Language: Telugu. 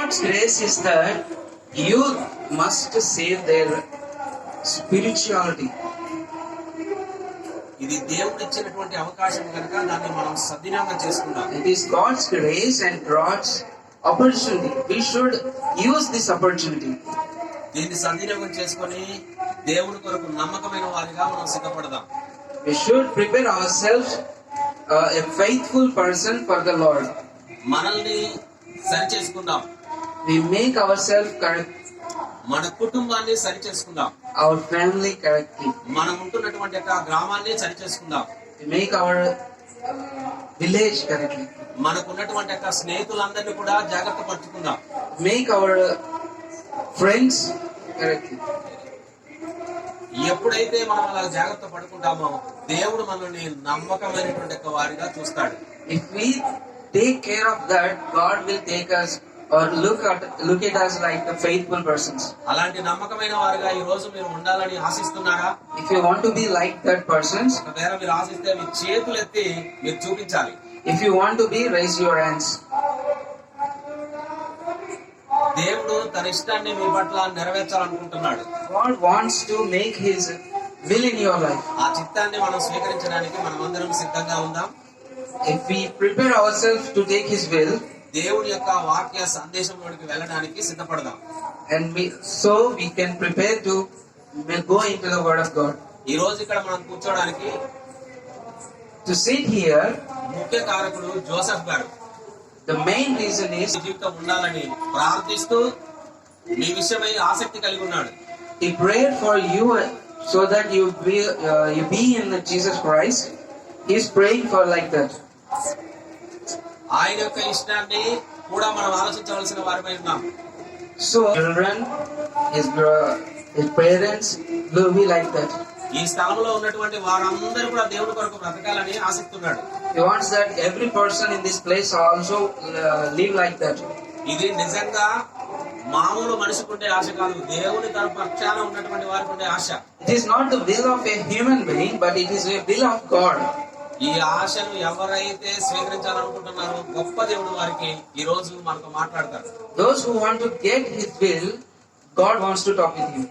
God's grace is that you must save their spirituality. ఇది దేవుడు ఇచ్చినటువంటి అవకాశం కనుక దాన్ని మనం సద్వినియోగం చేసుకుందాం. It is God's grace and God's opportunity. We should use this opportunity. దీన్ని సద్వినియోగం చేసుకొని దేవుని కొరకు నమ్మకమైన వారిగా మనం సిద్ధపడదాం. We should prepare ourselves a faithful person for the Lord. మనల్ని సరి చేసుకుందాం. We make ourselves correct. మన కుటుంబాన్ని సరి చేసుకుందాం. Our family correctly. మనం ఉంటున్నటువంటి గ్రామాన్ని సరి చేసుకుందాం. We make our village correctly. మనకున్నటువంటి స్నేహితులందరినీ కూడా జాగ్రత్త పరుచుకుందాం. Make our friends correctly. ఎప్పుడైతే మనం అలా జాగ్రత్త పడుకుంటామో దేవుడు మనల్ని నమ్మకమైనటువంటి వారిగా చూస్తాడు. If we take care of that, God will take us or look at us like the faithful persons. అలాంటి నమ్మకమైన వారిగా ఈ రోజు మీరు ఉండాలని ఆశిస్తున్నారా? If you want to be like that persons, ఒకవేళ మీరు ఆశిస్తే మీ చేతులు ఎత్తి మీరు చూపించాలి. if you want to be, raise your hands. దేవుడు తన ఇష్టాన్ని మీ పట్ల నెరవేర్చాలనుకుంటున్నాడు. God wants to make His will in your life. ఆ చిత్తాన్ని మనం స్వీకరించడానికి మనమందరం సిద్ధంగా ఉందాం. If we prepare ourselves to take His will, దేవుడి యొక్క వాక్య సందేశంలోకి వెళ్ళడానికి సిద్ధపడదాం. and we can prepare to go into the Word of God. ఈ రోజు ఇక్కడ మనం కూర్చోడానికి To sit here, ముఖ్య కారకుడు జోసెఫ్ గారు. the main reason is జీవితం ఉండాలని ప్రార్థిస్తూ మీ విషయమై ఆసక్తి కలిగి ఉన్నాడు. He prayed for you so that you be in Jesus Christ. He is praying for like that. ఆయన యొక్క ఇష్టాన్ని కూడా మనం ఆలోచించవలసిన వారిపై ఉన్నాం. So children, his parents will be like that. ఈ స్థలంలో ఉన్నటువంటి వారందరూ కూడా దేవుడి కొరకు బ్రతకాలని ఆశిస్తున్నాడు. He wants that every person in this place also live like that. ఇది నిజంగా మామూలు మనిషికి ఉండే ఆశ కాదు, దేవుని తన పక్షాన ఉన్నటువంటి వారికి ఉండే ఆశ. It is not the will of a human being, but it is a will of God. ఈ ఆశను ఎవరైతే స్వీకరించాలనుకుంటున్నారో గొప్ప దేవుడు వారికి ఈ రోజు మనతో మాట్లాడతారు. Those who want to get His will, God wants to talk with you.